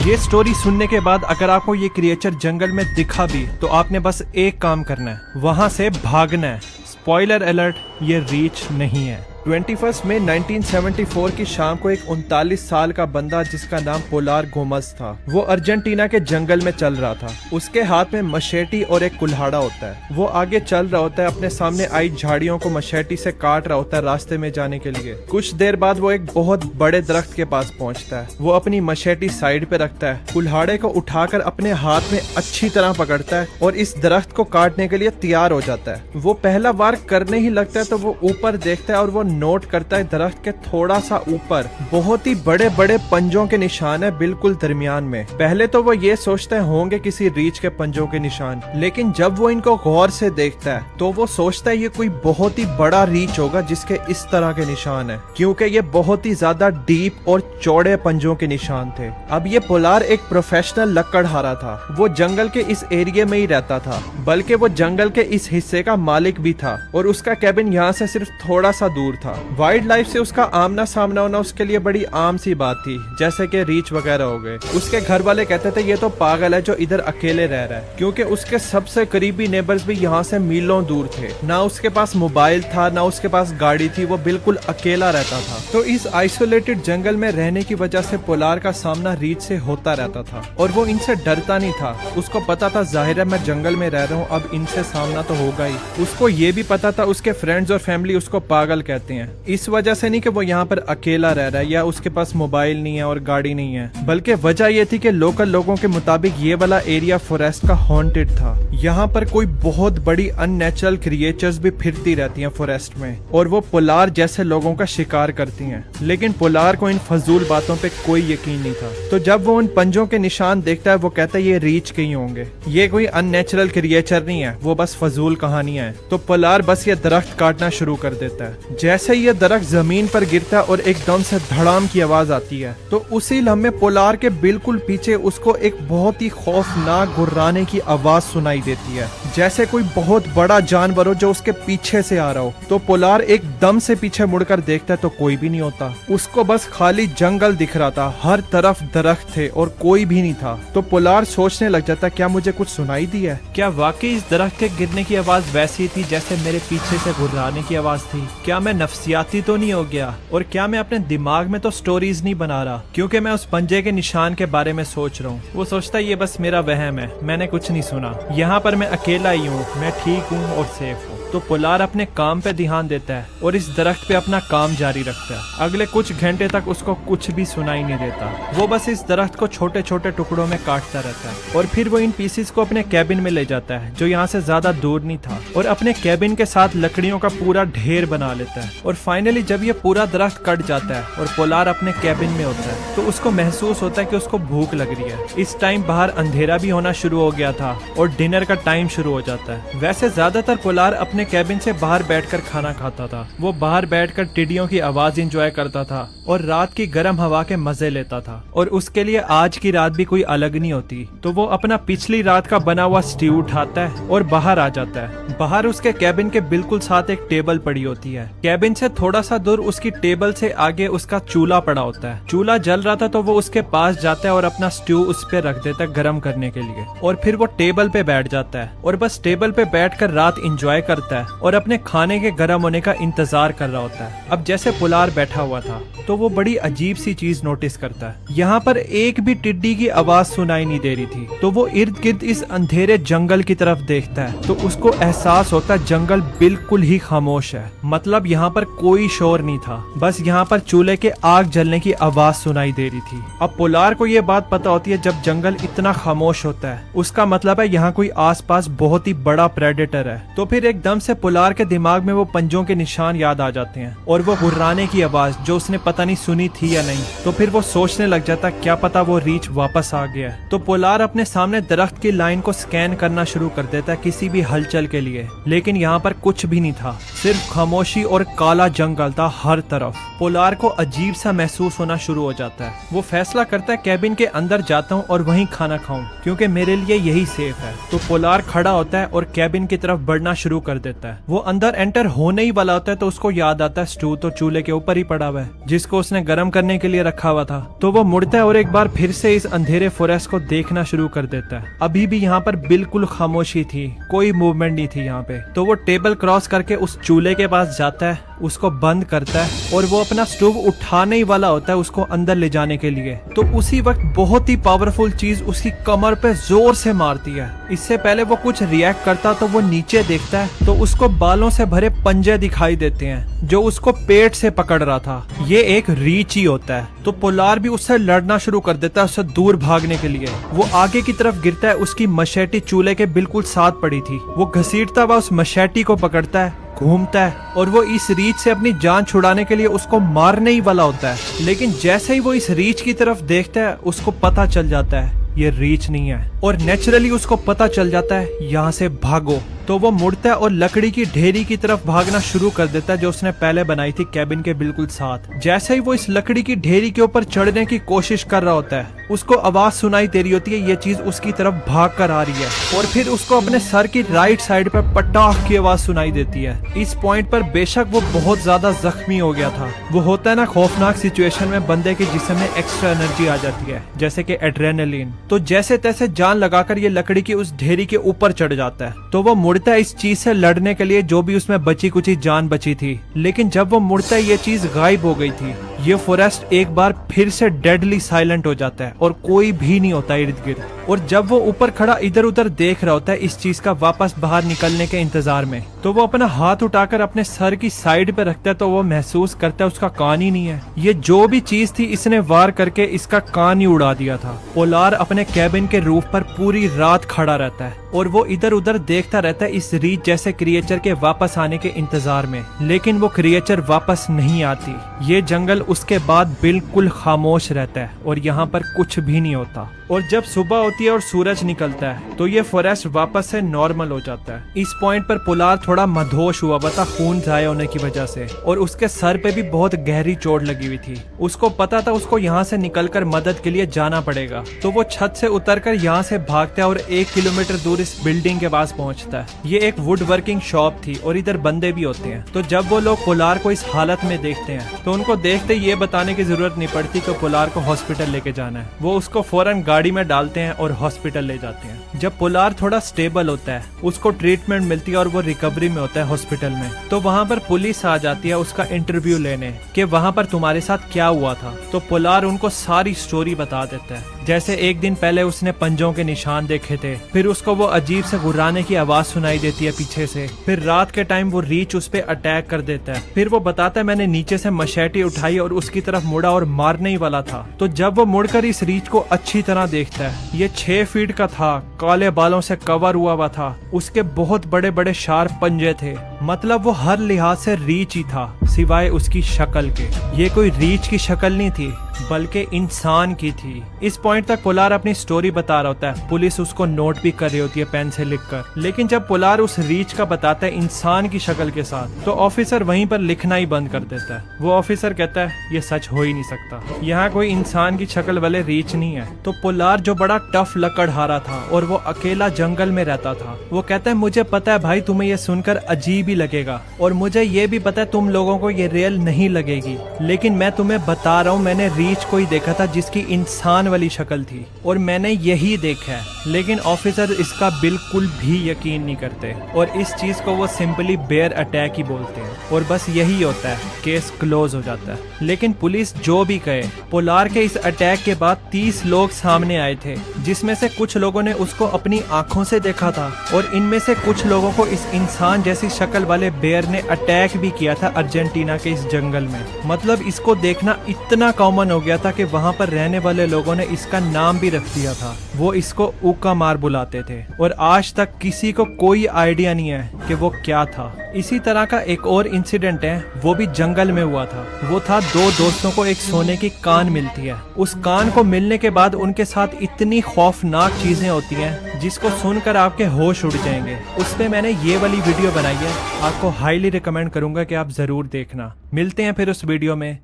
ये स्टोरी सुनने के बाद अगर आपको ये क्रिएचर जंगल में दिखा भी तो आपने बस एक काम करना है, वहां से भागना है। स्पॉइलर अलर्ट, ये रीच नहीं है। 21 मई 1974 की शाम को एक 39 साल का बंदा जिसका नाम पोलार गोमज था, वो अर्जेंटीना के जंगल में चल रहा था। उसके हाथ में मशेटी और एक कुल्हाड़ा होता है। वो आगे चल रहा होता है, अपने सामने आई झाड़ियों को मशेटी से काट रहा होता है रास्ते में जाने के लिए। कुछ देर बाद वो एक बहुत बड़े दरख्त के पास पहुंचता है। वो अपनी मशेटी साइड पे रखता है, कुल्हाड़े को उठाकर अपने हाथ में अच्छी तरह पकड़ता है और इस दरख्त को काटने के लिए तैयार हो जाता है। वो पहला वार करने ही लगता है तो वो ऊपर देखता है और वो नोट करता है दरख्त के थोड़ा सा ऊपर बहुत ही बड़े बड़े पंजों के निशान है, बिल्कुल दरमियान में। पहले तो वो ये सोचते होंगे किसी रीछ के पंजों के निशान, लेकिन जब वो इनको गौर से देखता है तो वो सोचता है ये कोई बहुत ही बड़ा रीछ होगा जिसके इस तरह के निशान है, क्योंकि ये बहुत ही ज्यादा डीप और चौड़े पंजों के निशान थे। अब ये पोलार एक प्रोफेशनल लकड़हारा था। वो जंगल के इस एरिया में ही रहता था, बल्कि वो जंगल के इस हिस्से का मालिक भी था और उसका कैबिन यहाँ से सिर्फ थोड़ा सा दूर था। वाइल्ड लाइफ से उसका आमना सामना होना उसके लिए बड़ी आम सी बात थी, जैसे कि रीछ वगैरह हो गए। उसके घर वाले कहते थे ये तो पागल है जो इधर अकेले रह रहा है, क्योंकि उसके सबसे करीबी नेबर्स भी यहाँ से मीलों दूर थे। ना उसके पास मोबाइल था, ना उसके पास गाड़ी थी, वो बिल्कुल अकेला रहता था। तो इस आइसोलेटेड जंगल में रहने की वजह से पोलार का सामना रीछ से होता रहता था और वो इनसे डरता नहीं था। उसको पता था जाहिर है मैं जंगल में रह रहा हूँ, अब इनसे सामना तो होगा ही। उसको ये भी पता था उसके फ्रेंड्स और फैमिली उसको पागल कहते हैं, इस वजह से नहीं कि वो यहाँ पर अकेला रह रहा है या उसके पास मोबाइल नहीं है और गाड़ी नहीं है, बल्कि वजह ये थी कि लोकल लोगों के मुताबिक ये वाला एरिया फॉरेस्ट का हॉन्टेड था। यहाँ पर कोई बहुत बड़ी अननेचुरल क्रिएचर्स भी फिरती रहती हैं फॉरेस्ट में और वो पोलार जैसे लोगों का शिकार करती हैं। लेकिन पोलार को इन फजूल बातों पे कोई यकीन नहीं था। तो जब वो उन पंजों के निशान देखता है वो कहता है ये रीछ के ही होंगे, ये कोई अननेचुरल क्रिएचर नहीं है, वो बस फजूल कहानियां हैं। तो पोलार बस ये दरख्त काटना शुरू कर देता है। जैसे ही ये दरख्त जमीन पर गिरता है और एकदम से धड़ाम की आवाज आती है तो उसी लम्हे पोलार के बिल्कुल पीछे उसको एक बहुत ही खौफनाक गुर्राने की आवाज सुनाई देती है, जैसे कोई बहुत बड़ा जानवर हो जो उसके पीछे से आ रहा हो। तो पोलार एकदम से पीछे मुड़कर देखता है तो कोई भी नहीं होता। उसको बस खाली जंगल दिख रहा था, हर तरफ दरख्त थे और कोई भी नहीं था। तो पोलार सोचने लग जाता क्या मुझे कुछ सुनाई दी है? क्या वाकई इस दरख्त के गिरने की आवाज वैसी थी जैसे मेरे पीछे से गुर्राने की आवाज थी? क्या मैं नफसियाती तो नहीं हो गया? और क्या मैं अपने दिमाग में तो स्टोरीज नहीं बना रहा क्योंकि मैं उस पंजे के निशान के बारे में सोच रहा हूँ? वो सोचता है ये बस मेरा वहम है, मैंने कुछ नहीं सुना, यहाँ पर मैं अकेला ही हूँ, मैं ठीक हूँ और सेफ हूँ। तो पोलार अपने काम पे ध्यान देता है और इस दरख्त पे अपना काम जारी रखता है। अगले कुछ घंटे तक उसको कुछ भी सुनाई नहीं देता। वो बस इस दरख्त को छोटे छोटे टुकड़ों में काटता रहता है और फिर वो इन पीसेस को अपने कैबिन में ले जाता है जो यहाँ से ज्यादा दूर नहीं था और अपने कैबिन के साथ लकड़ियों का पूरा ढेर बना लेता है। और फाइनली जब ये पूरा दरख्त कट जाता है और पोलार अपने कैबिन में होता है तो उसको महसूस होता है कि उसको भूख लग रही है। इस टाइम बाहर अंधेरा भी होना शुरू हो गया था और डिनर का टाइम शुरू हो जाता है। वैसे ज्यादातर पोलार अपने कैबिन से बाहर बैठकर खाना खाता था। वो बाहर बैठकर टिड्डियों की आवाज एंजॉय करता था और रात की गर्म हवा के मजे लेता था और उसके लिए आज की रात भी कोई अलग नहीं होती। तो वो अपना पिछली रात का बना हुआ स्ट्यू उठाता है और बाहर आ जाता है। बाहर उसके कैबिन के बिल्कुल साथ एक टेबल पड़ी होती है। कैबिन से थोड़ा सा दूर उसकी टेबल से आगे उसका चूल्हा पड़ा होता है। चूल्हा जल रहा था तो वो उसके पास जाता है और अपना स्ट्यू उस पे रख देता है गर्म करने के लिए और फिर वो टेबल पे बैठ जाता है और बस टेबल पे बैठकर रात एंजॉय करता है और अपने खाने के गर्म होने का इंतजार कर रहा होता है। अब जैसे पोलार बैठा हुआ था तो वो बड़ी अजीब सी चीज नोटिस करता है। यहाँ पर एक भी टिड्डी की आवाज सुनाई नहीं दे रही थी। तो वो इर्द गिर्द इस अंधेरे जंगल की तरफ देखता है तो उसको एहसास होता है जंगल बिल्कुल ही खामोश है, मतलब यहाँ पर कोई शोर नहीं था, बस यहाँ पर चूल्हे के आग जलने की आवाज सुनाई दे रही थी। अब पोलार को ये बात पता होती है जब जंगल इतना खामोश होता है उसका मतलब है यहाँ कोई आसपास बहुत ही बड़ा प्रेडेटर है। तो फिर एकदम से पोलार के दिमाग में वो पंजों के निशान याद आ जाते हैं और वो गुर्राने की आवाज जो उसने पता नहीं सुनी थी या नहीं। तो फिर वो सोचने लग जाता क्या पता वो रीछ वापस आ गया है। तो पोलार अपने सामने दरख्त की लाइन को स्कैन करना शुरू कर देता है किसी भी हलचल के लिए, लेकिन यहाँ पर कुछ भी नहीं था, सिर्फ खामोशी और काला जंगल था हर तरफ। पोलार को अजीब सा महसूस होना शुरू हो जाता है। वो फैसला करता है कैबिन के अंदर जाता हूँ और वहीं खाना खाऊं क्योंकि मेरे लिए यही सेफ है। तो पोलार खड़ा होता है और कैबिन की तरफ बढ़ना शुरू कर देता है। वो अंदर एंटर होने ही वाला होता है तो उसको याद आता है स्टू तो चूल्हे के ऊपर ही पड़ा हुआ है जिसको उसने गर्म करने के लिए रखा हुआ था। तो वो मुड़ता है और एक बार फिर से इस अंधेरे फॉरेस्ट को देखना शुरू कर देता है। अभी भी यहाँ पर बिल्कुल खामोशी थी, कोई मूवमेंट नहीं थी यहाँ पे। तो वो टेबल क्रॉस करके उस चूल्हे के पास जाता है, उसको बंद करता है और वो अपना स्टोव उठाने ही वाला होता है उसको अंदर ले जाने के लिए। तो उसी वक्त बहुत ही पावरफुल चीज उसकी कमर पे जोर से मारती है। इससे पहले वो कुछ रिएक्ट करता तो वो नीचे देखता है तो उसको बालों से भरे पंजे दिखाई देते हैं जो उसको पेट से पकड़ रहा था। ये एक रीच ही होता है। तो पोलार भी उससे लड़ना शुरू कर देता है उससे दूर भागने के लिए। वो आगे की तरफ गिरता है, उसकी मशेटी चूल्हे के बिल्कुल साथ पड़ी थी। वो घसीटता हुआ उस मशेटी को पकड़ता है, घूमता है और वो इस रीच से अपनी जान छुड़ाने के लिए उसको मारने ही वाला होता है। लेकिन जैसे ही वो इस रीच की तरफ देखता है उसको पता चल जाता है ये रीच नहीं है और नेचुरली उसको पता चल जाता है यहाँ से भागो। तो वो मुड़ता है और लकड़ी की ढेरी की तरफ भागना शुरू कर देता है जो उसने पहले बनाई थी कैबिन के बिल्कुल साथ। जैसे ही वो इस लकड़ी की ढेरी के ऊपर चढ़ने की कोशिश कर रहा होता है उसको आवाज सुनाई दे रही होती है, ये चीज उसकी तरफ भाग कर आ रही है और फिर उसको अपने सर की राइट साइड पर पटाख की आवाज सुनाई देती है। इस पॉइंट पर बेशक वो बहुत ज्यादा जख्मी हो गया था। वो होता है ना खौफनाक सिचुएशन में बंदे के जिस्म में एक्स्ट्रा एनर्जी आ जाती है जैसे कि एड्रेनलिन। तो जैसे तैसे जान लगाकर ये लकड़ी की उस ढेरी के ऊपर चढ़ जाता है। तो वो मुड़ता है इस चीज से लड़ने के लिए जो भी उसमें बची कुची जान बची थी। लेकिन जब वो मुड़ता है ये चीज गायब हो गई थी। ये फॉरेस्ट एक बार फिर से डेडली साइलेंट हो जाता है और कोई भी नहीं होता इर्द गिर्द। और जब वो ऊपर खड़ा इधर उधर देख रहा होता है इस चीज का वापस बाहर निकलने के इंतजार में, तो वो अपना हाथ उठाकर अपने सर की साइड पे रखता है तो वो महसूस करता है उसका कान ही नहीं है। ये जो भी चीज थी इसने वार करके इसका कान ही उड़ा दिया था। पोलार अपने कैबिन के रूफ पर पूरी रात खड़ा रहता है और वो इधर उधर देखता रहता है इस रीच जैसे क्रिएचर के वापस आने के इंतजार में। लेकिन वो क्रिएचर वापस नहीं आती। ये जंगल उसके बाद बिल्कुल खामोश रहता है और यहाँ पर कुछ भी नहीं होता। और जब सुबह होती है और सूरज निकलता है तो ये फॉरेस्ट वापस से नॉर्मल हो जाता है। इस पॉइंट पर पोलार थोड़ा मदहोश हुआ था खून जाया होने की वजह से और उसके सर पे भी बहुत गहरी चोट लगी हुई थी। उसको पता था उसको यहाँ से निकलकर मदद के लिए जाना पड़ेगा। तो वो छत से उतरकर यहाँ से भागता है और 1 किलोमीटर दूर इस बिल्डिंग के पास पहुँचता है। ये एक वुड वर्किंग शॉप थी और इधर बंदे भी होते हैं। तो जब वो लोग पोलार को इस हालत में देखते हैं तो उनको देखते ये बताने की जरूरत नहीं पड़ती कि पोलार को हॉस्पिटल लेके जाना है। वो उसको फौरन गाड़ी में डालते हैं और हॉस्पिटल ले जाते हैं। जब पोलार थोड़ा स्टेबल होता है उसको ट्रीटमेंट मिलती है और वो रिकवरी में होता है हॉस्पिटल में। तो वहाँ पर पुलिस आ जाती है उसका इंटरव्यू लेने कि वहाँ पर तुम्हारे साथ क्या हुआ था। तो पोलार उनको सारी स्टोरी बता देता है। जैसे एक दिन पहले उसने पंजों के निशान देखे थे, फिर उसको वो अजीब से गुर्राने की आवाज सुनाई देती है पीछे से, फिर रात के टाइम वो रीच उस पे अटैक कर देता है। फिर वो बताता है मैंने नीचे से मशेटी उठाई और उसकी तरफ मुड़ा और मारने ही वाला था। तो जब वो मुड़कर इस रीच को अच्छी तरह देखता है, ये 6 फीट का था, काले बालों से कवर हुआ था, उसके बहुत बड़े बड़े शार्प पंजे थे। मतलब वो हर लिहाज से रीच ही था सिवाय उसकी शक्ल के। ये कोई रीच की शक्ल नहीं थी बल्कि इंसान की थी। इस पॉइंट तक पोलार अपनी स्टोरी बता रहा होता है। पुलिस उसको नोट भी कर रही होती है पेन से लिखकर। लेकिन जब पोलार उस रीच का बताता है इंसान की शक्ल के साथ तो ऑफिसर वहीं पर लिखना ही बंद कर देता है। वो ऑफिसर कहता है ये सच हो ही नहीं सकता, यहाँ कोई इंसान की शक्ल वाले रीच नहीं है। तो पोलार जो बड़ा टफ लकड़हारा था और वो अकेला जंगल में रहता था, वो कहता है मुझे पता है भाई तुम्हें ये सुनकर अजीब ही लगेगा और मुझे ये भी पता है तुम लोगों को ये रियल नहीं लगेगी, लेकिन मैं तुम्हें बता रहा हूँ मैंने रीच को ही देखा था जिसकी इंसान वाली शक्ल थी और मैंने यही देखा है। लेकिन ऑफिसर इसका बिल्कुल भी यकीन नहीं करते और इस चीज को वो सिंपली बेयर अटैक ही बोलते हैं और बस यही होता है, केस क्लोज हो जाता है। लेकिन पुलिस जो भी कहे, पोलार के इस अटैक के बाद 30 लोग सामने आए थे जिसमें से कुछ लोगों ने उसको अपनी आंखों से देखा था और इनमें से कुछ लोगों को इस इंसान जैसी शक्ल वाले बेयर ने अटैक भी किया था अर्जेंटीना के इस जंगल में। मतलब इसको देखना इतना कॉमन हो गया था कि वहाँ पर रहने वाले लोगों ने इसका नाम भी रख दिया था। वो इसको ऊका मार बुलाते थे और आज तक किसी को कोई आइडिया नहीं है कि वो क्या था। इसी तरह का एक और इंसिडेंट है, वो भी जंगल में हुआ था। वो था 2 दोस्तों को एक सोने की कान मिलती है। उस कान को मिलने के बाद उनके साथ इतनी खौफनाक चीजें होती हैं जिसको सुनकर आपके होश उड़ जाएंगे। उस पे मैंने ये वाली वीडियो बनाई है, आपको हाईली रिकमेंड करूंगा कि आप जरूर देखना। मिलते हैं फिर उस वीडियो में।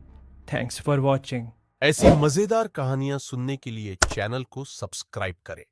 Thanks for watching. ऐसी मजेदार कहानियां सुनने के लिए चैनल को सब्सक्राइब करें।